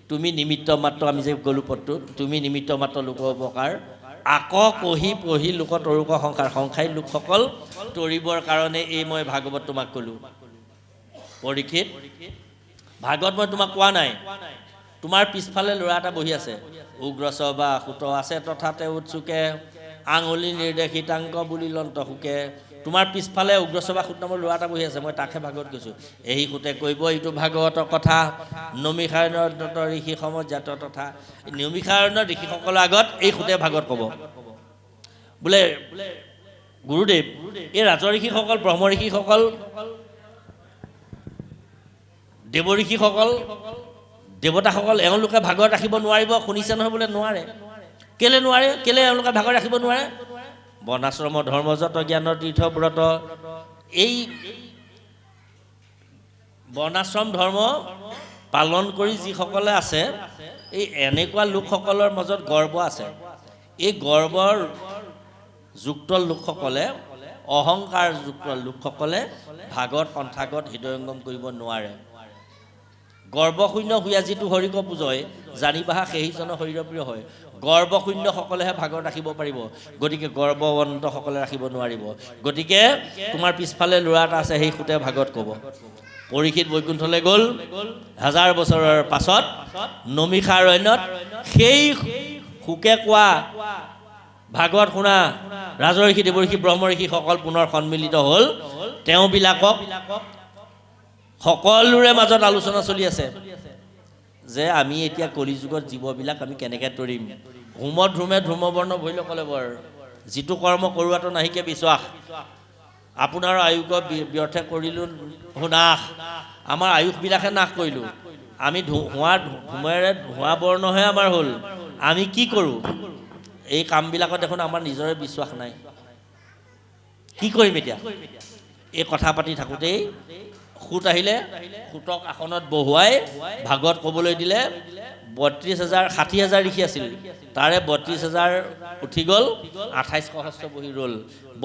তুমি নিমিত্ত মাত্ৰ আমি যে গ'লো পদটো তুমি নিমিত্ত মাত্ৰ লোকৰ উপকাৰ আক কহি পঢ়ি লোক তৰুক সংসাৰ সংসাৰী লোকসকল তৰিবৰ কাৰণে এই মই ভাগৱত তোমাক ক'লো পৰীক্ষিত ভাগৱত মই তোমাক কোৱা নাই তোমাৰ পিছফালে ল'ৰা এটা বহি আছে উগ্ৰচ বা সুত আছে তথাতে উৎসুকে আঙুলি নিৰ্দেশিতাংক বুলি লন্ত সুকে তোমাৰ পিছফালে উগ্ৰসভা সুত নামৰ ল'ৰা এটা বহি আছে মই তাকহে ভাগৱত কৈছোঁ এই সুতে কৈব এইটো ভাগৱতৰ কথা নমিষাৰণ্য ঋষি সমজাত তথা নমিষাৰণ্য ঋষিসকলৰ আগত এই সুতে ভাগৱত ক'ব বোলে গুৰুদেৱ এই ৰাজ ঋষিসকল ব্ৰহ্ম ঋষিসকল দেৱ ঋষিসকল দেৱতাসকল এওঁলোকে ভাগৱত ৰাখিব নোৱাৰিব শুনিছে নহয় বোলে নোৱাৰে কেলে নোৱাৰে কেলে এওঁলোকে ভাগৱত ৰাখিব নোৱাৰে বৰ্ণাশ্ৰম ধৰ্মজত জ্ঞানৰ তীৰ্থব্ৰত এই বৰ্ণাশ্ৰম ধৰ্ম পালন কৰি যিসকলে আছে এই এনেকুৱা লোকসকলৰ মাজত গৰ্ব আছে এই গৰ্বৰ যুক্ত লোকসকলে অহংকাৰ যুক্ত লোকসকলে ভাগৱত কণ্ঠাগত হৃদয়ংগম কৰিব নোৱাৰে গৰ্বশূন্য শুয়া যিটো হৰিক পূজয় জানিবাহা সেইজন শৰীৰ প্ৰিয় হয় গৰ্বশূন্যসকলেহে ভাগৱত ৰাখিব পাৰিব গতিকে গৰ্বৱন্তসকলে ৰাখিব নোৱাৰিব গতিকে তোমাৰ পিছফালে ল'ৰা এটা আছে সেই সুতে ভাগৱত ক'ব পৰীক্ষিত বৈকুণ্ঠলৈ গ'ল 1000 বছৰৰ পাছত নমিষাৰণ্যত সেই সুকে কোৱা ভাগৱত শুনা ৰাজৰ্ষি দেৱৰ্ষি ব্ৰহ্ম ঋষিসকল পুনৰ সন্মিলিত হ'ল তেওঁবিলাকক সকলোৰে মাজত আলোচনা চলি আছে যে আমি এতিয়া কলিযুগত জীৱবিলাক আমি কেনেকৈ তৰিম হোমত ধূমে ধূমবৰ্ণ ভৈলকলে বৰ যিটো কৰ্ম কৰোৱাটো নাহিকে বিশ্বাস আপোনাৰ আয়ুস ব্যৰ্থে কৰিলোঁ নাশ আমাৰ আয়ুসবিলাকে নাশ কৰিলোঁ আমি ধোঁৱাৰে ধোঁৱা বৰ্ণহে আমাৰ হ'ল আমি কি কৰোঁ এই কামবিলাকত দেখোন আমাৰ নিজৰে বিশ্বাস নাই কি কৰিম এতিয়া এই কথা পাতি থাকোঁতেই সুত আহিলে সুতক আসনত বহুৱাই ভাগৱত ক'বলৈ দিলে 32,000 60,000 ঋষি আছিল তাৰে 32,000 উঠি গ'ল 28 সহস্ৰ বহি ৰ'ল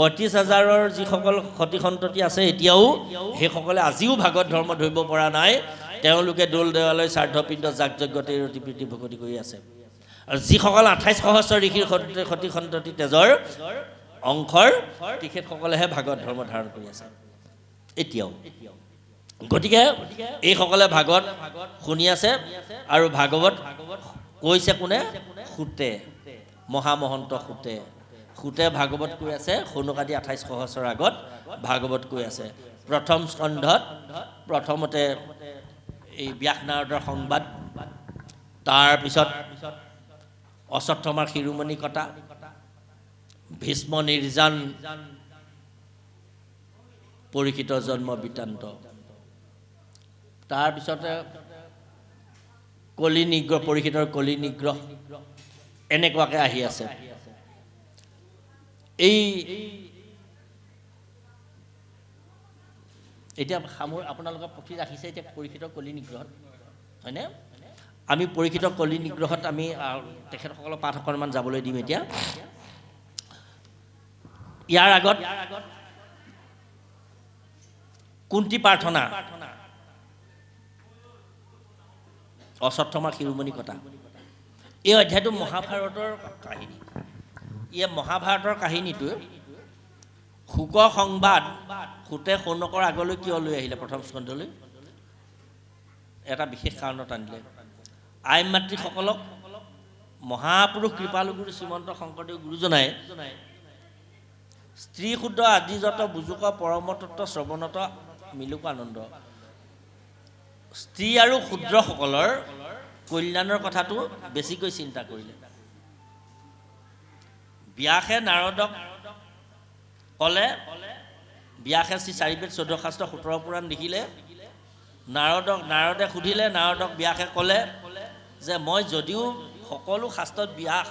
32,000ৰ যিসকল সতি সন্ততি আছে এতিয়াও সেইসকলে আজিও ভাগৱত ধৰ্ম ধৰিব পৰা নাই তেওঁলোকে দৌল দেৱালয় শ্ৰাদ্ধপিণ্ড যাগ যজ্ঞতে ৰতি প্ৰীতি ভকতি কৰি আছে আৰু যিসকল 28 সহস্ৰ ঋষিৰ সতি সন্ততি তেজৰ অংশৰ তেখেতসকলেহে ভাগৱত ধৰ্ম ধাৰণ কৰি আছে এতিয়াও গতিকে এইসকলে ভাগৱত শুনি আছে আৰু ভাগৱত কৈছে কোনে সুতে মহামহন্ত সুতে ভাগৱত কৈ আছে সনুকাদি 28 সহস্ৰৰ আগত ভাগৱত কৈ আছে প্ৰথম স্কন্ধত প্ৰথমতে এই ব্যাস নাৰদৰ সংবাদ তাৰপিছত অশ্বত্থামাৰ শিৰোমণি কটা ভীষ্ম নিৰ্যান পৰীক্ষিতৰ জন্ম বৃত্তান্ত তাৰপিছতে কলি নিগ্ৰহ পৰীক্ষিতৰ কলি নিগ্ৰহ এনেকুৱাকৈ আহি আছে এই এতিয়া আপোনালোকে পুথি ৰাখিছে এতিয়া পৰীক্ষিতৰ কলি নিগ্ৰহত হয়নে আমি পৰীক্ষিতৰ কলি নিগ্ৰহত আমি তেখেতসকলৰ পাঠ অকণমান যাবলৈ দিম এতিয়া ইয়াৰ আগত কুন্তি প্ৰাৰ্থনা অশ্বত্থামাৰ শিৰোমণি কটা এই অধ্যায়টো মহাভাৰতৰ কাহিনী মহাভাৰতৰ কাহিনীটোৱে শুক সংবাদ সুতে শৌনকৰ আগলৈ কিয় লৈ আহিলে প্ৰথম স্কন্ধলৈ এটা বিশেষ কাৰণত আনিলে আই মাতৃসকলক মহাপুৰুষ কৃপালুগুৰু শ্ৰীমন্ত শংকৰদেৱ গুৰুজনাই স্ত্ৰী শুদ্ধ আদিজত বুজুক পৰমতত্ব শ্ৰৱণত মিলুক আনন্দ স্ত্ৰী আৰু ক্ষুদ্ৰসকলৰ কল্যাণৰ কথাটো বেছিকৈ চিন্তা কৰিলে ব্যাসে নাৰদক ক'লে ব্যাসে শ্ৰী 4 বেদ 14 শাস্ত্ৰ 17 পুৰাণ লিখিলে নাৰদে সুধিলে নাৰদক ব্যাসে ক'লে যে মই যদিও সকলো শাস্ত্ৰত ব্যাস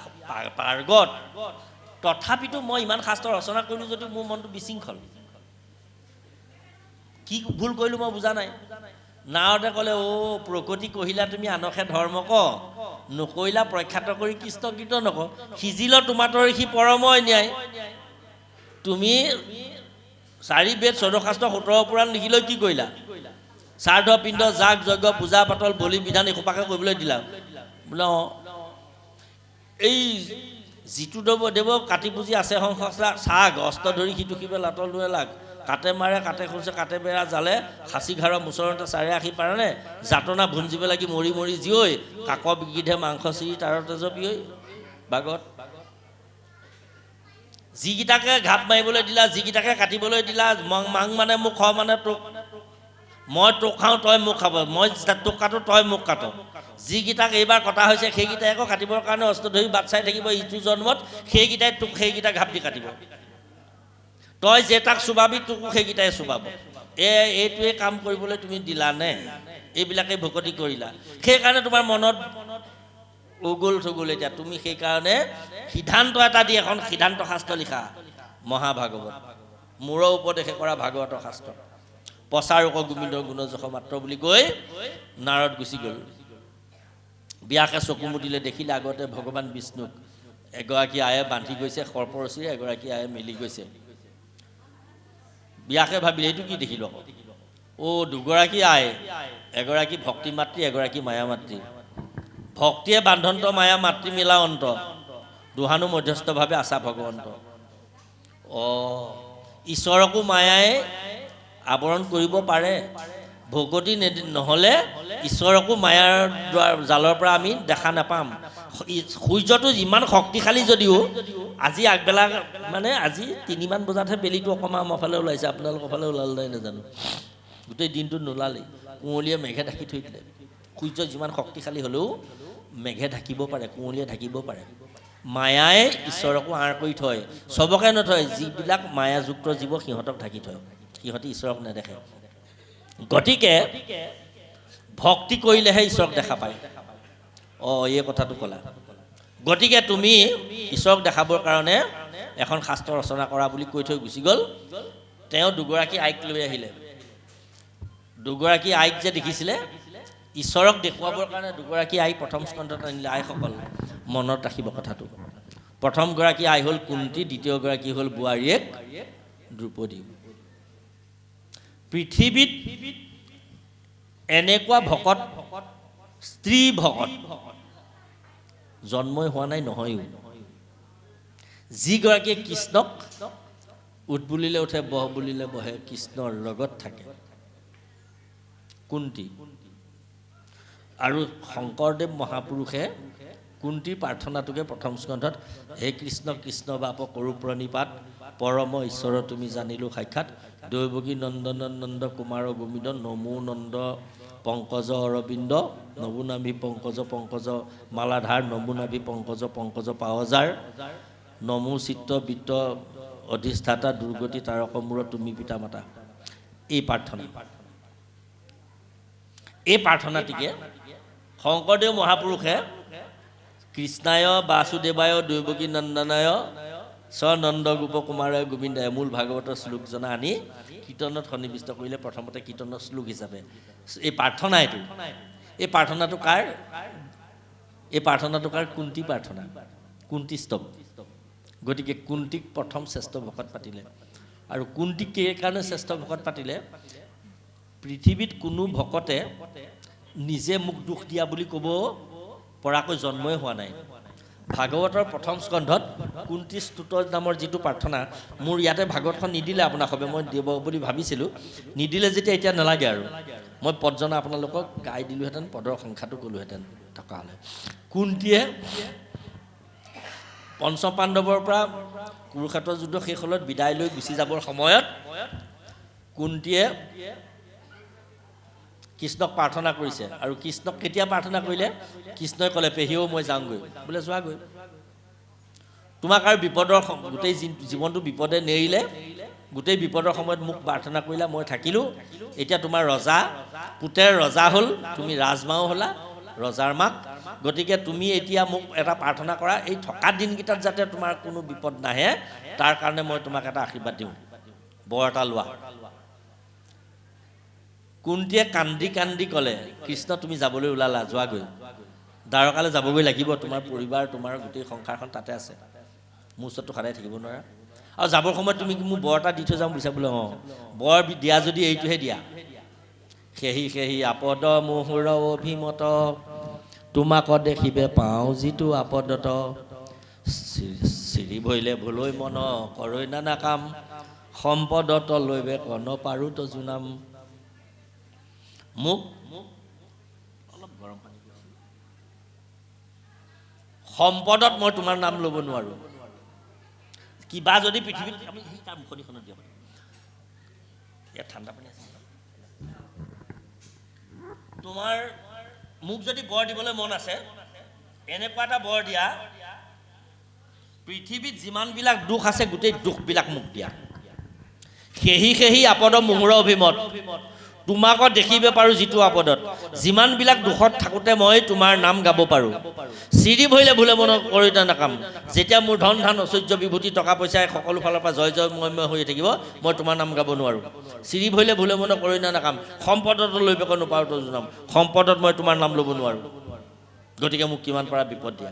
পাৰ্গত তথাপিতো মই ইমান শাস্ত্ৰ ৰচনা কৰিলোঁ যদিও মোৰ মনটো বিশৃংখল কি ভুল কৰিলোঁ মই বুজা নাই নাৰদে ক'লে প্ৰকৃতি কহিলা তুমি আনকহে ধৰ্ম ক নকৰিলা প্ৰখ্যাত কৰি কৃষ্ণ গীত নক সিজিল তোমাতৰ ঋষি পৰময় ন্যায় তুমি 4 বেদ 14 শাস্ত্ৰ 17 পুৰাণ লিখিলৈ কি কৰিলা শ্ৰাদ্ধ পিণ্ড যাগ যজ্ঞ পূজা পাতল বলি বিধান এসোপাকে কৰিবলৈ দিলা বোলে অঁ এই যিটো দেৱ কাটি পুজি আছে সংসা চাগ অস্ত্ৰ ধৰি সিটো সিবে লাটল দুৱে লাগ কাটে মাৰে কাটে খোজে কাটে বেৰা জালে সাঁচি ঘাৰৰ মুচৰতে চাৰে আশী পাৰেনে জাতনা ভুঞ্জিব লাগি মৰি মৰি জীয়ৈ কাক বিগিধে মাংস চিৰি তাৰ তেজ পিয়ৈ ভাগত যিকেইটাকে ঘাট মাৰিবলৈ দিলা যিকেইটাকে কাটিবলৈ দিলা মাং মানে মোক খ মানে তোক মই তোক খাওঁ তই মোক খাব মই তোক কাটো তই মোক কাট যিকেইটাক এইবাৰ কটা হৈছে সেইকেইটাই আকৌ কাটিবৰ কাৰণে অস্ত্ৰ ধৰি বাট চাই থাকিব ইটো জন্মত সেইকেইটাই তোক সেইকেইটা ঘাপ দি কাটিব তই যে তাক চুবাবি তোকো সেইকেইটাই চুবাব এইটোৱে কাম কৰিবলৈ তুমি দিলানে এইবিলাকে ভকতি কৰিলা সেইকাৰণে তোমাৰ মনত উগুল থুগুল এতিয়া তুমি সেইকাৰণে সিদ্ধান্ত এটা দি এখন সিদ্ধান্ত শাস্ত্ৰ লিখা মহাভাগৱত মূৰৰ উপদেশে কৰা ভাগৱতৰ শাস্ত্ৰ প্ৰচাৰক গোবিন্দৰ গুণ যশ মাত্ৰ বুলি কৈ নাৰদ গুচি গ'ল বিয়াকে চকু মুদিলে দেখিলে আগতে ভগৱান বিষ্ণুক এগৰাকী আয়ে বান্ধি গৈছে সৰ্পৰচীৰে এগৰাকী আয়ে মেলি গৈছে বিয়াকে ভাবিলে এইটো কি দেখিলো দুগৰাকী আই এগৰাকী ভক্তি মাতৃ এগৰাকী মায়া মাতৃ ভক্তিয়ে বান্ধন্ত মায়া মাতৃ মিলা অন্ত দুহানো মধ্যস্থভাৱে আছা ভগৱন্ত ঈশ্বৰকো মায়াই আৱৰণ কৰিব পাৰে ভকতি নহ'লে ঈশ্বৰকো মায়াৰ জালৰ পৰা আমি দেখা নাপাম সূৰ্যটো যিমান শক্তিশালী যদিও আজি আগবেলা মানে আজি 3মান বজাতহে বেলিটো অকণমান আমাৰ ফালে ওলাইছে আপোনালোকৰ ফালে ওলালে নাই নাজানো গোটেই দিনটো নোলালেই কুঁৱলীয়ে মেঘে ঢাকি থৈ দিলে সূৰ্য যিমান শক্তিশালী হ'লেও মেঘে ঢাকিব পাৰে কুঁৱলীয়ে ঢাকিব পাৰে মায়াই ঈশ্বৰকো আঁৰ কৰি থয় চবকে নথয় যিবিলাক মায়াযুক্ত জীৱ সিহঁতক ঢাকি থয় সিহঁতে ঈশ্বৰক নেদেখে গতিকে ভক্তি কৰিলেহে ঈশ্বৰক দেখা পায় এই কথাটো ক'লা গতিকে তুমি ঈশ্বৰক দেখাবৰ কাৰণে এখন শাস্ত্ৰ ৰচনা কৰা বুলি কৈ থৈ গুচি গ'ল তেওঁ দুগৰাকী আইক লৈ আহিলে দুগৰাকী আইক যে দেখিছিলে ঈশ্বৰক দেখুৱাবৰ কাৰণে দুগৰাকী আই প্ৰথম স্কন্ধত আনিলে আইসকল মনত ৰাখিব কথাটো প্ৰথমগৰাকী আই হ'ল কুন্তি দ্বিতীয়গৰাকী হ'ল বোৱাৰীয়েক দ্ৰৌপদী পৃথিৱীত এনেকুৱা ভকত স্ত্ৰী ভকত জন্মই হোৱা নাই নহয়ও যিগৰাকীয়ে কৃষ্ণক উঠ বুলিলে উঠে বহ বুলিলে বহে কৃষ্ণৰ লগত থাকে কুন্তি আৰু শংকৰদেৱ মহাপুৰুষে কুন্তিৰ প্ৰাৰ্থনাটোকে প্ৰথম স্কন্ধত হে কৃষ্ণ কৃষ্ণ বাপ কৰো প্ৰণিপাত পৰম ঈশ্বৰ তুমি জানিলো সাক্ষাৎ দৈৱকী নন্দন নন্দ কুমাৰ গোবিন্দ নমো নন্দ পংকজ অৰবিন্দ নমুনাভি পংকজ পংকজ মালাধাৰ নমুনাভি পংকজ পংকজ পাৱজাৰ নমো চিত্ত বিত্ত অধিষ্ঠাতা দুৰ্গতি তাৰক মূৰ তুমি পিতা মাতা এই প্ৰাৰ্থনাটিকে শংকৰদেৱ মহাপুৰুষে কৃষ্ণায় বাসুদেৱায় দৈৱকী নন্দনায় স্বনন্দ গোপ কুমাৰায় গোবিন্দায় মূল ভাগৱতৰ শ্লোকজনা আনি কীৰ্তনত সন্নিৱিষ্ট কৰিলে প্ৰথমতে কীৰ্তনৰ শ্লোক হিচাপে এই প্ৰাৰ্থনাটো কাৰ কুন্তি প্ৰাৰ্থনা কুন্তি স্তৱ গতিকে কুন্তিক প্ৰথম শ্ৰেষ্ঠ ভকত পাতিলে আৰু কুন্তিক কাৰণে শ্ৰেষ্ঠ ভকত পাতিলে পৃথিৱীত কোনো ভকতে নিজে মোক দুখ দিয়া বুলি ক'ব পৰাকৈ জন্মই হোৱা নাই ভাগৱতৰ প্ৰথম স্কন্ধত কুন্তি স্তুত নামৰ যিটো প্ৰাৰ্থনা মোৰ ইয়াতে ভাগৱতখন নিদিলে আপোনাক হবে মই দিব বুলি ভাবিছিলোঁ নিদিলে যেতিয়া এতিয়া নালাগে আৰু মই পদজনা আপোনালোকক গাই দিলোহেঁতেন পদৰ সংখ্যাটো ক'লোহেঁতেন থকা হ'লে কুন্তিয়ে পঞ্চপাণ্ডৱৰ পৰা কুৰুক্ষেত্ৰ যুদ্ধ শেষ হ'লত বিদায় লৈ গুচি যাবৰ সময়ত কুন্তিয়ে কৃষ্ণক প্ৰাৰ্থনা কৰিছে আৰু কৃষ্ণক কেতিয়া প্ৰাৰ্থনা কৰিলে কৃষ্ণই ক'লে পেহীও মই যাওঁগৈ বোলে যোৱাগৈ তোমাক আৰু বিপদৰ গোটেই জীৱনটো বিপদে নেৰিলে গোটেই বিপদৰ সময়ত মোক প্ৰাৰ্থনা কৰিলা মই থাকিলোঁ এতিয়া তোমাৰ ৰজা পুতেৰ ৰজা হ'ল তুমি ৰাজমাও হ'লা ৰজাৰ মাক গতিকে তুমি এতিয়া মোক এটা প্ৰাৰ্থনা কৰা এই থকা দিনকেইটাত যাতে তোমাৰ কোনো বিপদ নাহে তাৰ কাৰণে মই তোমাক এটা আশীৰ্বাদ দিওঁ বৰ এটা লোৱা কুন্তিয়ে কান্দি কান্দি ক'লে কৃষ্ণ তুমি যাবলৈ ওলালা যোৱাগৈ দ্বাৰকালৈ যাবগৈ লাগিব তোমাৰ পৰিবাৰ তোমাৰ গোটেই সংসাৰখন তাতে আছে মোৰ ওচৰততো সদায় থাকিব নোৱাৰা আৰু যাবৰ সময়ত তুমি মোক বৰ এটা দি থৈ যাম বুলিছা বোলে বৰ দিয়া যদি এইটোহে দিয়া সেহি সেহি আপদ মুহুৰ অভিমত তোমাক দেখিবে পাওঁ যিটো আপদত চিৰি ভৰিলে ভুলৈ মন কৰৈ নানা কাম সম্পদত লৈবে কন পাৰো তো জুনাম মোক অলপ গৰম পানী সম্পদত মই তোমাৰ নাম ল'ব নোৱাৰো কিবা যদি পৃথিৱীত আমি তাৰ মুখনিখনত দিয়া ইয়াত ঠাণ্ডা পানী আছে তোমাৰ মোক যদি বৰ দিবলৈ মন আছে এনেকুৱা এটা বৰ দিয়া পৃথিৱীত যিমানবিলাক দুখ আছে গোটেই দুখবিলাক মোক দিয়া সেহি সেহি আপদ মুহুৰ অভিমত তোমাক দেখিব পাৰোঁ যিটো আপদত যিমানবিলাক দুখত থাকোঁতে মই তোমাৰ নাম গাব পাৰোঁ চিৰি ভৰিলে ভুলে মন কৰি নাকাম যেতিয়া মোৰ ধন ধান ঐশ্বৰ্য বিভূতি টকা পইচাই সকলো ফালৰ পৰা জয় জয় ময় হৈ থাকিব মই তোমাৰ নাম গাব নোৱাৰোঁ চিৰি ভৰিলে ভুলে মন কৰি নাকাম সম্পদত লৈ বেক নোপাৰোঁ তো জনাম সম্পদত মই তোমাৰ নাম ল'ব নোৱাৰোঁ গতিকে মোক কিমান পৰা বিপদ দিয়া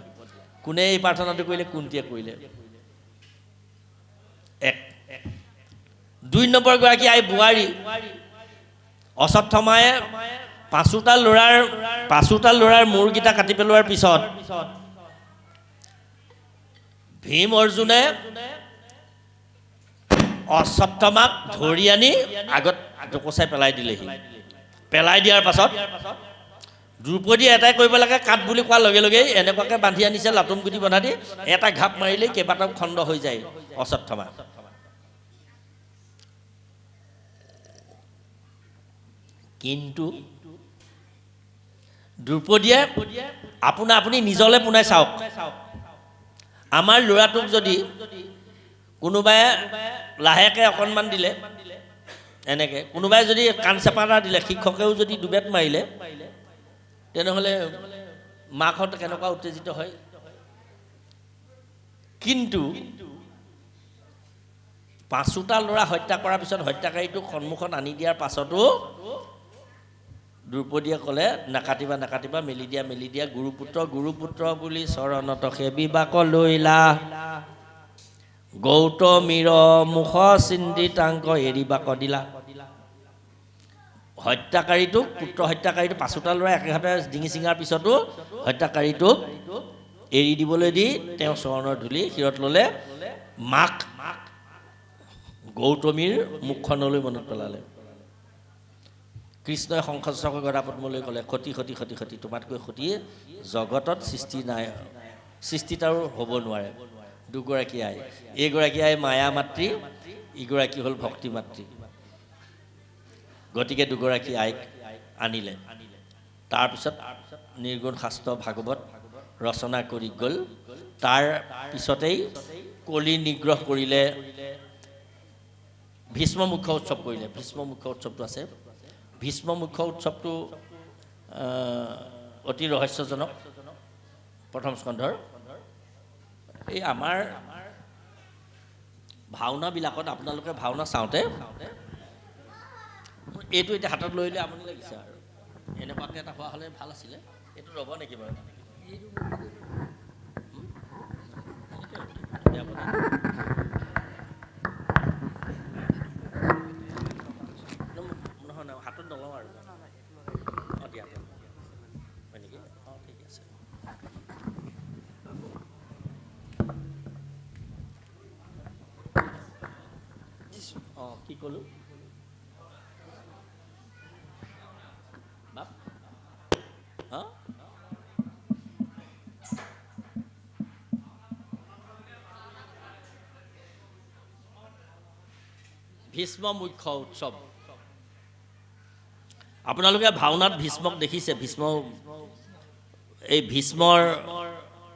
কোনে এই প্ৰাৰ্থনাটো কৰিলে কোনটিয়ে কৰিলে এক ২ নম্বৰ গৰাকী আই বোৱাৰী অশ্বত্থামায়ে পাঁচোটা ল'ৰাৰ মূৰকেইটা কাটি পেলোৱাৰ পিছত ভীম অৰ্জুনে অশ্বত্থামাক ধৰি আনি আগত ডকচাই পেলাই দিলেহি পেলাই দিয়াৰ পাছত দ্ৰৌপদীয়ে এটাই কৰিব লাগে কাট বুলি কোৱাৰ লগে লগেই এনেকুৱাকৈ বান্ধি আনিছে লাটুম গুটি বন্ধা দি এটা ঘাপ মাৰিলেই কেইবাটাও খণ্ড হৈ যায় অশ্বত্থামা কিন্তু দ্ৰৌপদীয়ে আপুনি নিজলৈ পোনাই চাওক আমাৰ ল'ৰাটোক যদি কোনোবাই লাহেকৈ অকণমান দিলে এনেকৈ কোনোবাই যদি কাণ চেপা এটা দিলে শিক্ষকেও যদি দুবেট মাৰিলে তেনেহ'লে মাকহঁত কেনেকুৱা উত্তেজিত হয় কিন্তু ৫টা ল'ৰা হত্যা কৰাৰ পিছত হত্যাকাৰীটোক সন্মুখত আনি দিয়াৰ পাছতো দ্ৰৌপদীয়ে ক'লে নাকাটিবা মেলি দিয়া গুৰুপুত্ৰ বুলি চৰণত সেবিবাক লৈলা গৌতমীৰ মুখ চিন্দিতাংক এৰিবাক দিলা হত্যাকাৰীটোক পুত্ৰ হত্যাকাৰীটো ৫টা ল'ৰা একেহাতে ডিঙি চিঙাৰ পিছতো হত্যাকাৰীটোক এৰি দিবলৈ দি তেওঁ চৰণৰ ধূলি শিৰত ল'লে মাক গৌতমীৰ মুখখনলৈ মনত পেলালে কৃষ্ণই শংখচক্ৰ গদা পদ্মলৈ ক'লে সতি তোমাতকৈ সতি জগতত সৃষ্টি নাই সৃষ্টিত আৰু হ'ব নোৱাৰে দুগৰাকী আই এইগৰাকী আই মায়া মাতৃ ইগৰাকী হ'ল ভক্তি মাতৃ গতিকে দুগৰাকী আইক আনিলে তাৰপিছত নিৰ্গুণ শাস্ত্ৰ ভাগৱত ৰচনা কৰি গ'ল তাৰ পিছতেই কলি নিগ্ৰহ কৰিলে ভীষ্ম মুখ্য উৎসৱ কৰিলে ভীষ্ম মুখ্য উৎসৱটো আছে ভীষ্ম মুখ্য উৎসৱটো অতি ৰহস্যজনক প্ৰথম স্কন্ধৰ এই আমাৰ ভাওনাবিলাকত আপোনালোকে ভাওনা চাওঁতে এইটো এতিয়া হাতত লৈ লৈ আমনি লাগিছে আৰু এনেকুৱাকৈ এটা হোৱা হ'লে ভাল আছিলে এইটো ৰ'ব নেকি বাৰু হাতত নলওঁ আৰু অঁ দিয়া হয় নেকি অঁ ঠিক আছে অঁ কি ক'লোঁ হা ভীষ্ম মুখ্য উৎসৱ আপোনালোকে ভাওনাত ভীষ্মক দেখিছে এই ভীষ্মৰ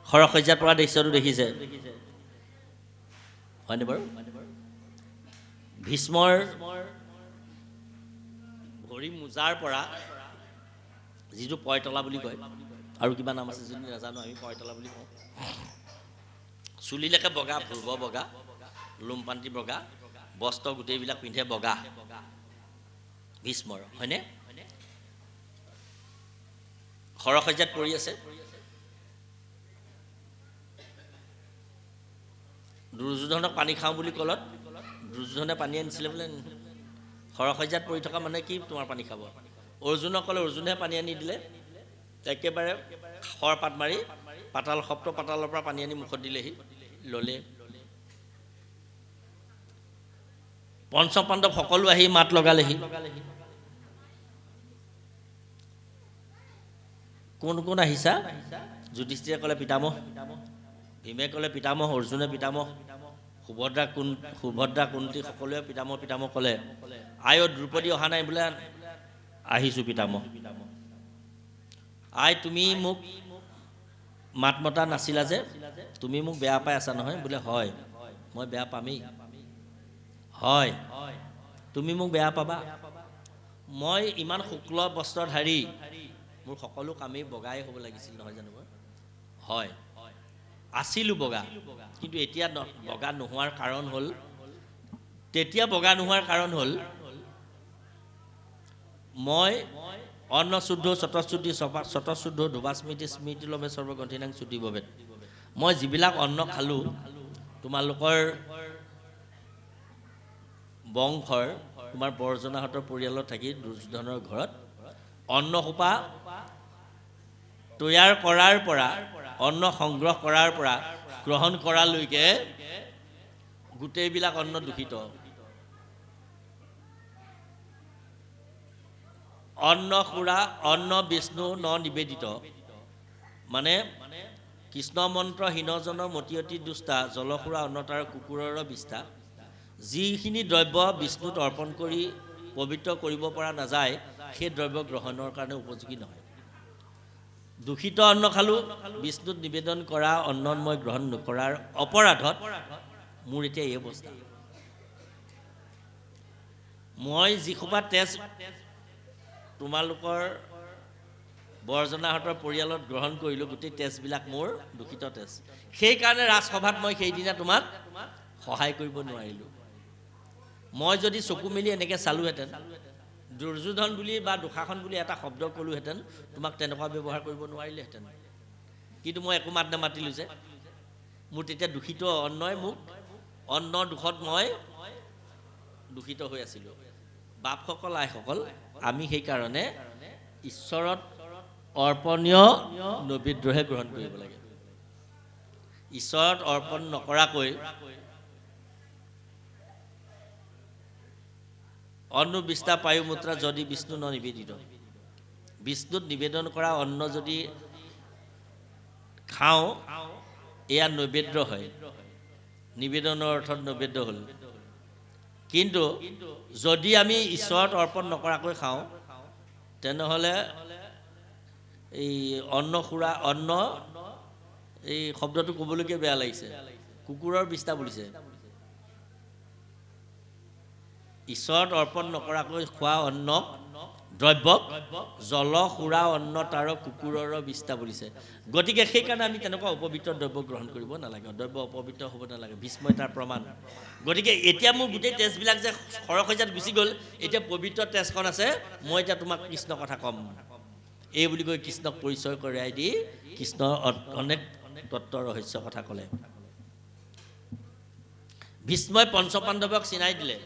সৰসজ্জাত পৰা দৃশ্যটো দেখিছে হয়নে বাৰু ভীষ্মৰ ভৰি মোজাৰ পৰা যিটো পয়তলা বুলি কয় আৰু কিবা নাম আছে যদি নাজানো আমি পয়তলা বুলি কওঁ চুলিলৈকে বগা ভূৰ্ব বগা লোমপান্তি বগা বস্ত্ৰ গোটেইবিলাক পিন্ধে বগা ভীষ্মৰ হয়নে সৰসজ্জাত পৰি আছে দুৰ্যোধনক পানী খাওঁ বুলি ক'লত দুৰ্যোধনে পানী আনিছিলে বোলে সৰসজ্জাত পৰি থকা মানে কি তোমাৰ পানী খাব অৰ্জুনক ক'লে, অৰ্জুনেহে পানী আনি দিলে। একেবাৰে খৰ পাত মাৰি পাতাল সপ্ত পাতালৰ পৰা পানী আনি মুখত দিলেহি, ল'লে। পঞ্চপাণ্ডৱ সকলো আহি মাত লগালেহি। কোন কোন আহিছা? যুধিষ্ঠিৰে ক'লে পিতামহ, ভীমে ক'লে পিতামহ, অৰ্জুনে পিতামহ, সুভদ্ৰা কুন্তি সকলোৱে পিতামহ পিতামহ ক'লে। আই দ্ৰৌপদী অহা নাই বোলে। আহিছোঁ পিতামহ। আই তুমি মোক মাত মতা নাছিলা যে, তুমি মোক বেয়া পাই আছা নহয়? বোলে হয়, মই বেয়া পামেই। হয়, তুমি মোক বেয়া পাবা। মই ইমান শুক্ল বস্ত্ৰধাৰী, মোৰ সকলো কামেই বগাই হ'ব লাগিছিল নহয় জানো? হয়, আছিলোঁ বগা, কিন্তু এতিয়া বগা নোহোৱাৰ কাৰণ হ'ল, তেতিয়া বগা নোহোৱাৰ কাৰণ হ'ল মই অন্ন শুদ্ধ স্বতঃশুদ্ধি স্বতঃশুদ্ধ ধুবাস্মৃতি স্মৃতি লভে সৰ্বগ্ৰন্থিনাং চুটি ভৱে। মই যিবিলাক অন্ন খালোঁ, তোমালোকৰ বংশৰ, তোমাৰ বৰ্জনাহঁতৰ পৰিয়ালত থাকি দুৰ্যোধনৰ ঘৰত অন্নসোপা তৈয়াৰ কৰাৰ পৰা, অন্ন সংগ্ৰহ কৰাৰ পৰা গ্ৰহণ কৰালৈকে গোটেইবিলাক অন্ন দূষিত। অন্ন সুৰা অন্ন বিষ্ণু ন নিবেদিত, মানে কৃষ্ণ মন্ত্ৰ হীনজনৰ মতি অতি দুষ্টা, জলসুৰা অন্নতাৰ কুকুৰৰ বিষ্ঠা। যিখিনি দ্ৰব্য বিষ্ণুত অৰ্পণ কৰি পবিত্ৰ কৰিব পৰা নাযায়, সেই দ্ৰব্য গ্ৰহণৰ কাৰণে উপযোগী নহয়। দূষিত অন্ন খালোঁ, বিষ্ণুত নিবেদন কৰা অন্ন মই গ্ৰহণ নকৰাৰ অপৰাধত মোৰ এতিয়া এই অৱস্থা। মই যিসোপা তেজ তোমালোকৰ বৰ্জনাহঁতৰ পৰিয়ালত গ্ৰহণ কৰিলোঁ, গোটেই তেজবিলাক মোৰ দূষিত তেজ। সেইকাৰণে ৰাজসভাত মই সেইদিনা তোমাক সহায় কৰিব নোৱাৰিলোঁ। মই যদি চকু মেলি এনেকৈ চালোহেঁতেন, দুৰ্যোধন বুলি বা দুঃশাসন বুলি এটা শব্দ ক'লোহেঁতেন, তোমাক তেনেকুৱা ব্যৱহাৰ কৰিব নোৱাৰিলেহেঁতেন। কিন্তু মই একো মাত নামাতিলোঁ যে, মোৰ তেতিয়া দূষিত অন্নই মোক, অন্ন দুখত মই দূষিত হৈ আছিলোঁ। বাপসকল আইসকল, আমি সেইকাৰণে ঈশ্বৰত অৰ্পণীয় নৈবেদ্যহে গ্ৰহণ কৰিব লাগে। ঈশ্বৰত অৰ্পণ নকৰাকৈ অন্ন বিষ্টা পায়ু মুত্ৰা যদি বিষ্ণু ন নিবেদিত, বিষ্ণুত নিবেদন কৰা অন্ন যদি খাওঁ, এয়া নৈবেদ্য হয়। নিবেদনৰ অৰ্থত নৈবেদ্য হ'ল। কিন্তু যদি আমি ঈশ্বৰত অৰ্পণ নকৰাকৈ খাওঁ, তেনেহ'লে এই অন্ন সুৰা অন্ন, এই শব্দটো ক'বলৈকে বেয়া লাগিছে, কুকুৰৰ বিষ্ঠা বুলিছে। ঈশ্বৰত অৰ্পণ নকৰাকৈ খোৱা অন্ন দ্ৰব্যক জল সুৰা অন্ন তাৰ কুকুৰৰ বিষ্ঠা বুলিছে। গতিকে সেইকাৰণে আমি তেনেকুৱা অপবিত্ৰ দ্ৰব্য গ্ৰহণ কৰিব নালাগে, দ্ৰব্য অপবিত্ৰ হ'ব নালাগে। ভীষ্মই তাৰ প্ৰমাণ। গতিকে এতিয়া মোৰ গোটেই তেজবিলাক যে সৰসজাত গুচি গ'ল, এতিয়া পবিত্ৰ তেজখন আছে, মই এতিয়া তোমাক কৃষ্ণ কথা ক'ম, এই বুলি কৈ কৃষ্ণক পৰিচয় কৰাই দি কৃষ্ণৰ অনেক তত্ত্ব ৰহস্য কথা ক'লে। ভীষ্মই পঞ্চপাণ্ডৱক চিনাই দিলে।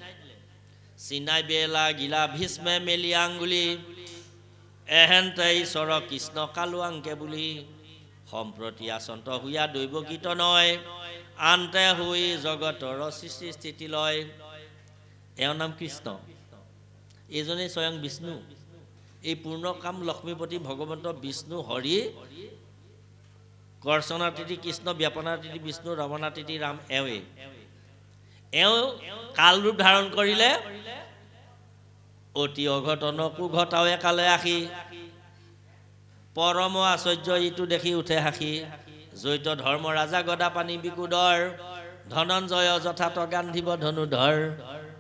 চিনাই বেলা গিলা ভীষ্মে মেলি আঙ্গুলি, এহেন্তে ঈশ্বৰ কৃষ্ণ কালু আংকে বুলি। সম্প্ৰতি আচন্ত হুয়া দৈৱ গীত নয়, আনতে হৈ জগতৰ সৃষ্টি স্থিতি লয়। এওঁৰ নাম কৃষ্ণ, এইজনেই স্বয়ং বিষ্ণু। এই পূৰ্ণকাম লক্ষ্মীপতি ভগৱন্ত বিষ্ণু হৰি, কৰ্ষণাতিথি কৃষ্ণ, ব্যাপনাতিথি বিষ্ণু, ৰমনাতিথি ৰাম, এওঁৱেই। এওঁ কাল ৰূপ ধাৰণ কৰিলে, অতি অঘটনকো ঘটাও একালে আশী। পৰম আশ্চৰ্য ইটো দেখি উঠে হাসি। জৈত ধৰ্ম ৰাজা গদা পানী বিকুদৰ, ধনঞ্জয় যথাত গান্ধিব ধনুধৰ।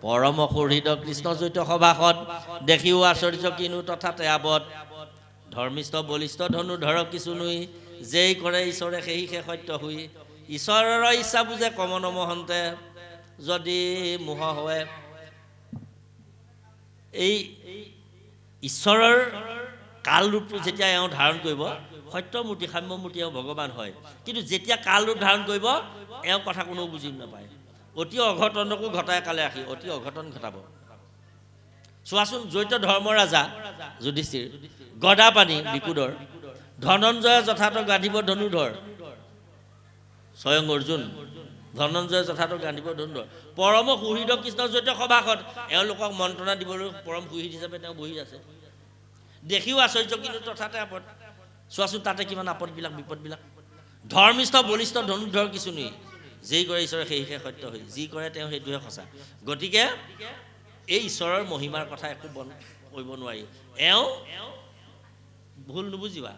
পৰম সুহৃদ কৃষ্ণ জৈত সভাসদ, দেখিও আশ্চৰ্য কিনো তথাতে আৱত। ধৰ্মিষ্ঠ বলিষ্ঠ ধনুধৰ কিছু নুই, যেই কৰে ঈশ্বৰে সেই সে সত্য হুই। ঈশ্বৰৰ ইচ্ছা বুজে কমন মহন্তে, যদি মোহ হয়। এই ঈশ্বৰৰ কাল ৰূপটো যেতিয়া এওঁ ধাৰণ কৰিব, সত্যমূৰ্তি সাম্যমূৰ্তি এওঁ ভগৱান হয়। কিন্তু যেতিয়া কাল ৰূপ ধাৰণ কৰিব, এওঁ কথা কোনেও বুজি নাপায়। অতি অঘটনকো ঘটাই কালে আশী, অতি অঘটন ঘটাব। চোৱাচোন জৈত ধৰ্ম ৰাজা যুধিষ্ঠিৰ, গদা পানী বিকুদৰ, ধনঞ্জয় যথাৰ্থ গান্ধিব ধনুধৰ, স্বয়ং অৰ্জুন ধনঞ্জয় যথাৰ্থ গান্ধিব ধনুধৰ, পৰম সুহৃদ কৃষ্ণ জৈত সভাসদ, এওঁলোকক মন্ত্ৰণা দিবলৈ পৰম সুহৃদ হিচাপে তেওঁ বহি আছে। দেখিও আশ্চৰ্য, কিন্তু তথাতে আপদ। চোৱাচোন তাতে কিমান আপদবিলাক বিপদবিলাক। ধৰ্মিষ্ঠ বলিষ্ঠ ধনুধৰ কিছু নেই, যেই কৰে ঈশ্বৰে সেইহে সত্য হৈ, যি কৰে তেওঁ সেইটোহে সঁচা। গতিকে এই ঈশ্বৰৰ মহিমাৰ কথা একো কৰিব নোৱাৰি। এওঁ ভুল নুবুজিবা,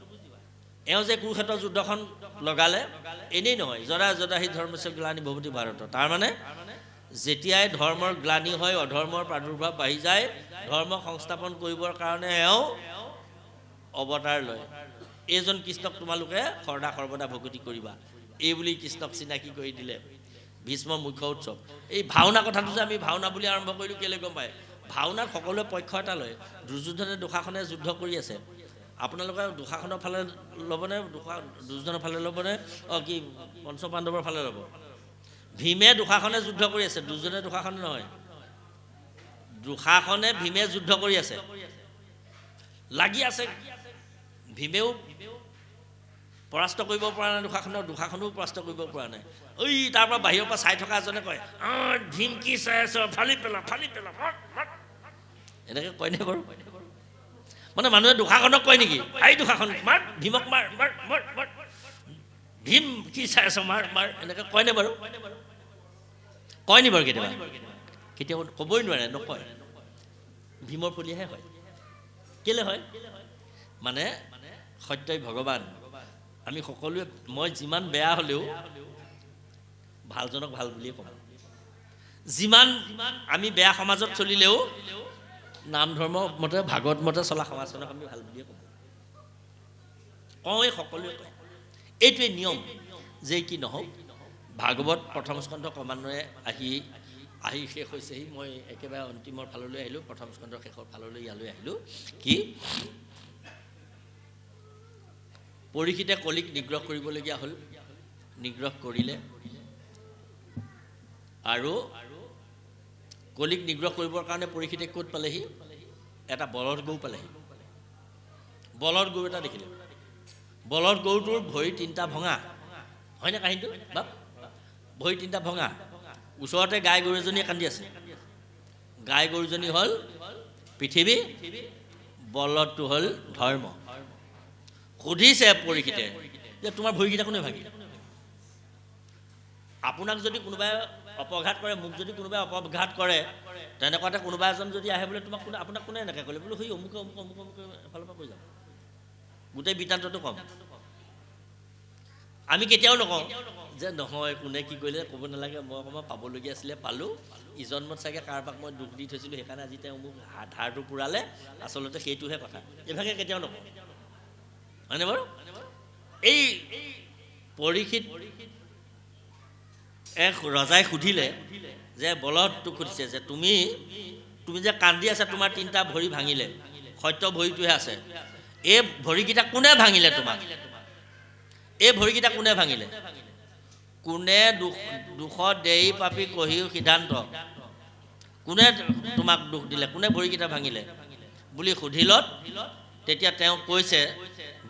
এওঁ যে কুৰুক্ষেত্ৰ যুদ্ধখন লগালে এনেই নহয়, জৰা জদাহি ধৰ্মস্য গ্লানি ভৱতি ভাৰত। তাৰমানে যেতিয়াই ধৰ্মৰ গ্লানি হয়, অধৰ্মৰ প্ৰাদুৰ্ভাৱ বাঢ়ি যায়, ধৰ্ম সংস্থাপন কৰিবৰ কাৰণে এওঁ অৱতাৰ লয়। এইজন কৃষ্ণক তোমালোকে সৰ্দা সৰ্বদা ভকতি কৰিবা, এই বুলি কৃষ্ণক চিনাকি কৰি দিলে ভীষ্মৰ মুখ্য উৎসৱ। এই ভাওনা কথাটো যে আমি ভাওনা বুলি আৰম্ভ কৰিলোঁ কেলৈ গম পায়? ভাওনাত সকলোৱে পক্ষ এটা লয়। দুৰ্যোধনে দুষাখনে যুদ্ধ কৰি আছে, আপোনালোকে দুষাখনৰ ফালে ল'বনে দুৰ্যোধনৰ ফালে ল'বনে কি পঞ্চপাণ্ডৱৰ ফালে ল'ব? ভীমে দুষাখনে যুদ্ধ কৰি আছে, দুৰ্যোধনে দুষাখনে নহয়, দুষাখনে ভীমে যুদ্ধ কৰি আছে, লাগি আছে। ভীমেও পৰাস্ত কৰিব পৰা নাই দুষাখনক, দুষাখনেও পৰাস্ত কৰিব পৰা নাই। ঐ তাৰ পৰা বাহিৰৰ পৰা চাই থকা এজনে কয়, ভীম কি চাই আছ, ফালি পেলা ফালি পেলা, এনেকৈ কয়নে বাৰু? মানে মানুহে দুষাখনক কয় নেকি, এই দুষাখন মাৰ, ভীমক মাৰ মাৰ মাৰ মাৰ, ভীম কি চাই আছ মাৰ মাৰ, এনেকৈ কয়নে বাৰু? কয় নি বাৰু? কেতিয়াবা কেতিয়াবা ক'বই নোৱাৰে, নকয়। ভীমৰ ফলিয়াহে হয়। কেলৈ হয়? মানে সত্যই ভগৱান। আমি সকলোৱে, মই যিমান বেয়া হ'লেও ভালজনক ভাল বুলিয়ে ক'ম। যিমান আমি বেয়া সমাজত চলিলেও নাম ধৰ্ম মতে ভাগৱত মতে চলা সমাজখনক আমি ভাল বুলিয়ে ক'ম। কওঁৱেই, সকলোৱে কয়। এইটোৱেই নিয়ম। যে কি নহওক, ভাগৱত প্ৰথম স্কন্ধ ক্ৰমান্বয়ে আহি শেষ হৈছেহি। মই একেবাৰে অন্তিমৰ ফাললৈ আহিলোঁ, প্ৰথম স্কন্ধৰ শেষৰ ফাললৈ ইয়ালৈ আহিলোঁ। কি পৰীক্ষিতে কলিক নিগ্ৰহ কৰিবলগীয়া হ'ল, নিগ্ৰহ কৰিলে, আৰু কলিক নিগ্ৰহ কৰিবৰ কাৰণে পৰীক্ষিতে ক'ত পালেহি? এটা বলদ গৰু পালেহি। বলদ গৰু এটা দেখিলে। বলদ গৰুটোৰ ভৰি তিনিটা ভঙা, হয়নে কাহিনীটো? বাপ, ভৰি তিনিটা ভঙা। ওচৰতে গাই গৰু এজনীয়ে কান্দি আছে। গাই গৰুজনী হ'ল পৃথিৱী, বলদটো হ'ল ধৰ্ম। সুধিছে পৰীক্ষিতে যে তোমাৰ ভৰিকেইটা কোনে ভাগিলে? আপোনাক যদি কোনোবাই অপঘাত কৰে, মোক যদি কোনোবাই অপঘাত কৰে, তেনেকুৱাতে কোনোবা এজন যদি আহে বোলে তোমাক আপোনাক কোনে এনেকৈ ক'লে? বোলো সেই অমুকে অমুক অমুক অমুক এফালৰ পৰা কৈ যাম, গোটেই বৃত্তান্তটো ক'ম। আমি কেতিয়াও নকওঁ যে নহয় কোনে কি কৰিলে ক'ব নালাগে, মই অকণমান পাবলগীয়া আছিলে পালোঁ, ইজন্মত চাগে কাৰোবাক মই দুখ দি থৈছিলোঁ সেইকাৰণে আজি তেওঁ মোক ধাৰটো পুৰালে, আচলতে সেইটোহে কথা। এইভাগে কেতিয়াও নকওঁ, হয়নে বাৰু? এই পৰীক্ষিত এক ৰজাই সুধিলে যে বলদটোক সুধিছে যে তুমি যে কান্দি আছা, তোমাৰ তিনিটা ভৰি ভাঙিলে, সত্য ভৰিটোহে আছে, এই ভৰিকেইটা কোনে ভাঙিলে তোমাক? এই ভৰিকেইটা কোনে ভাঙিলে? কোনে দুখ দেই পাপি কহিও সিদ্ধান্ত, কোনে তোমাক দুখ দিলে, কোনে ভৰিকেইটা ভাঙিলে বুলি সুধিলত তেতিয়া তেওঁ কৈছে,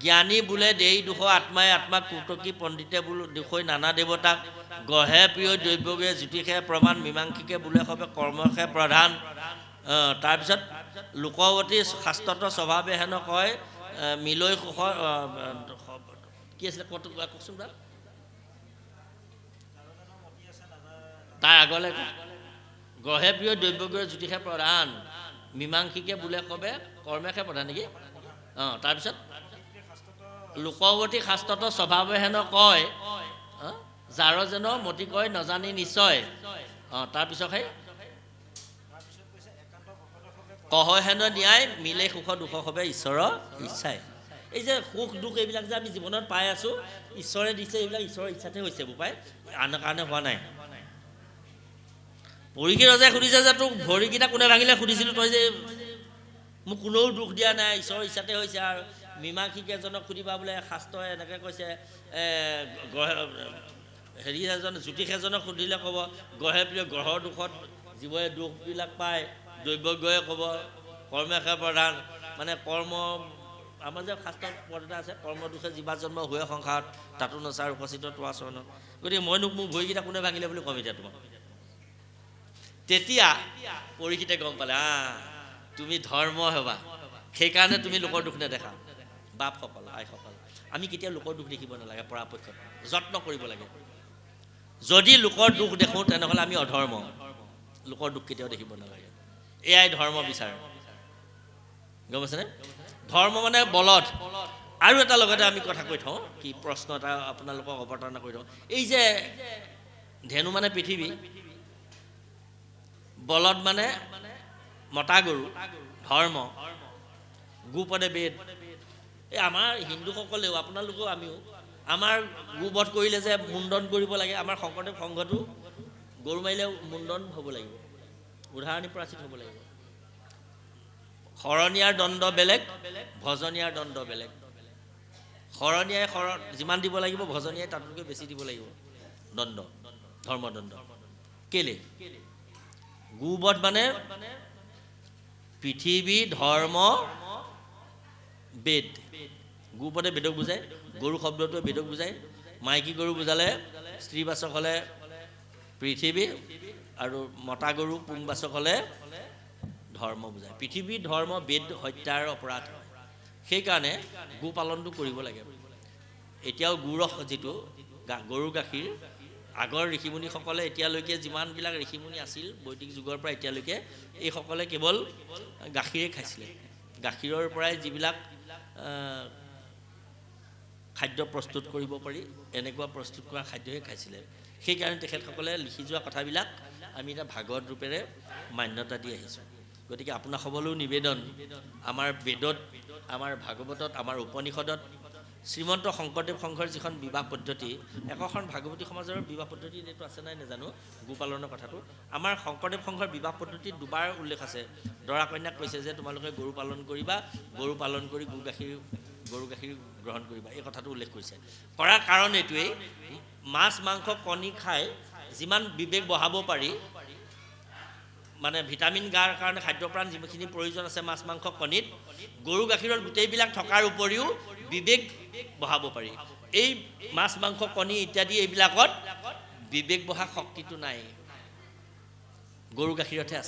জ্ঞানী বোলে দেই দুখ আত্মাই আত্মাক, কুটকী পণ্ডিতে বোলো দুখৈ নানা দেৱতাক, গঢ়ে প্ৰিয় দৈৱগে জ্যোতিষে প্ৰমাণ, মীমাংসিকে বোলে সবে কৰ্মসে প্ৰধান। তাৰপিছত লোকৱতী শাস্ত্ৰত স্বভাৱে হেন কয়, মিলৈ সুখ, কি আছিলে কওকচোন বাৰু তাৰ আগলৈ? গঢ়ে প্ৰিয় দৈৱগে জ্যোতিষে প্ৰধান, মীমাংসিকে বোলে সবে কৰ্মেশে প্ৰধান নেকি? তাৰপিছত লোকৱতী শাস্ত্ৰত স্বভাৱে হেন কয়, যাৰ যেন মতি কয় নজানি নিশ্চয়। তাৰপিছত সেই কহ হেন ন্যায়, মিলে সুখ দুখ হবে ঈশ্বৰৰ ইচ্ছাই। এই যে সুখ দুখ এইবিলাক যে আমি জীৱনত পাই আছোঁ, ঈশ্বৰে দিছে, এইবিলাক ঈশ্বৰৰ ইচ্ছাতে হৈছে বোপাই, আনৰ কাৰণে হোৱা নাই। পৰীক্ষিত ৰজাই সুধিছে যে তোক ভৰিকেইটা কোনে ভাঙিলে সুধিছিলোঁ, তই যে মোক কোনেও দুখ দিয়া নাই, ঈশ্বৰৰ ইচ্ছাতে হৈছে। আৰু মীমাংসিক এজনক সুধিবা বোলে, শাস্ত্ৰই এনেকৈ কৈছে, হেৰি এজন জ্যোতিষ এজনক সুধিলে ক'ব গঢ়ে প্ৰিয়, গ্ৰহৰ দুখত জীৱই দুখবিলাক পায়, দৈৱজ্ঞয়ে ক'ব কৰ্মশে প্ৰধান মানে কৰ্ম আমাৰ যে শাস্ত্ৰত পদ এটা আছে কৰ্ম দুখে জীৱা জন্ম হৈ সংসাৰত তাতো নচাৰ উপস্থিত তোমাৰ চৰণত গতিকে মইনো মোৰ ভৰিকেইটা কোনে ভাঙিলে বুলি ক'ম এতিয়া তোমাক তেতিয়া পৰীক্ষিতে গম পালে তুমি ধৰ্ম হবা সেইকাৰণে তুমি লোকৰ দুখ নেদেখা বাপসকল আইসকল আমি কেতিয়াও লোকৰ দুখ দেখিব নালাগে পৰাপক্ষত যত্ন কৰিব লাগে যদি লোকৰ দুখ দেখোঁ তেনেহ'লে আমি অধৰ্ম লোকৰ দুখ কেতিয়াও দেখিব নালাগে এয়াই ধৰ্ম বিচাৰ গম পাইছেনে ধৰ্ম মানে বলদ আৰু এটা লগতে আমি কথা কৈ থওঁ কি প্ৰশ্ন এটা আপোনালোকক অৱতাৰণা কৰি থওঁ এই যে ধেনু মানে পৃথিৱী বলদ মানে মতা গৰু ধৰ্ম গোপদে বেদ এই আমাৰ হিন্দুসকলেও আপোনালোকেও আমিও আমাৰ গোবধ কৰিলে যে মুণ্ডন কৰিব লাগে আমাৰ শংকৰদেৱ সংঘটো গৰু মাৰিলে মুণ্ডন হ'ব লাগিব উদাহৰণি প্ৰাচীন হ'ব লাগিব শৰণীয়াৰ দণ্ড বেলেগ ভজনীয়াৰ দণ্ড বেলেগ শৰণীয়াই যিমান দিব লাগিব ভজনীয়াই তাতকৈ বেছি দিব লাগিব দণ্ড ধৰ্মদণ্ড কেলে গোবধ মানে পৃথিৱী ধৰ্ম বেদ গোপদে বেদক বুজায় গৰু শব্দটোৱে বেদক বুজায় মাইকী গৰু বুজালে স্ত্ৰীবাচক হ'লে পৃথিৱী আৰু মতা গৰু পুংবাচক হ'লে ধৰ্ম বুজায় পৃথিৱী ধৰ্ম বেদ হত্যাৰ অপৰাধ হয় সেইকাৰণে গো পালনটো কৰিব লাগে এতিয়াও গুৰস যিটো গৰুৰ গাখীৰ আগৰ ঋষিমুনিসকলে এতিয়ালৈকে যিমানবিলাক ঋষিমুনি আছিল বৈদিক যুগৰ পৰা এতিয়ালৈকে এইসকলে কেৱল গাখীৰে খাইছিলে গাখীৰৰ পৰাই যিবিলাক খাদ্য প্ৰস্তুত কৰিব পাৰি এনেকুৱা প্ৰস্তুত কৰা খাদ্যহে খাইছিলে সেইকাৰণে তেখেতসকলে লিখি যোৱা কথাবিলাক আমি এটা ভাগৱত ৰূপেৰে মান্যতা দি আহিছোঁ গতিকে আপোনাক সকলো নিবেদন আমাৰ বেদত আমাৰ ভাগৱতত আমাৰ উপনিষদত শ্ৰীমন্ত শংকৰদেৱ সংঘৰ যিখন বিবাহ পদ্ধতি একোখন ভাগৱতী সমাজৰ বিবাহ পদ্ধতি এইটো আছে নাই নাজানো গোপালনৰ কথাটো আমাৰ শংকৰদেৱ সংঘৰ বিবাহ পদ্ধতিত দুবাৰ উল্লেখ আছে দৰা কন্যাক কৈছে যে তোমালোকে গৰু পালন কৰিবা গৰু পালন কৰি গৰু গাখীৰ গ্ৰহণ কৰিবা এই কথাটো উল্লেখ কৰিছে কৰাৰ কাৰণ এইটোৱেই মাছ মাংস কণী খাই যিমান বিবেক বঢ়াব পাৰি মানে ভিটামিন গাৰ কাৰণে খাদ্যপ্ৰাণ যিখিনি প্ৰয়োজন আছে মাছ মাংস কণীত গৰু গাখীৰত গোটেইবিলাক থকাৰ উপৰিও বিবেক বঢ়াব পাৰি এই মাছ মাংস কণী ইত্যাদি এইবিলাকত বিবেক বঢ়া শক্তিটো নাই গৰু গাখীৰতহে আছে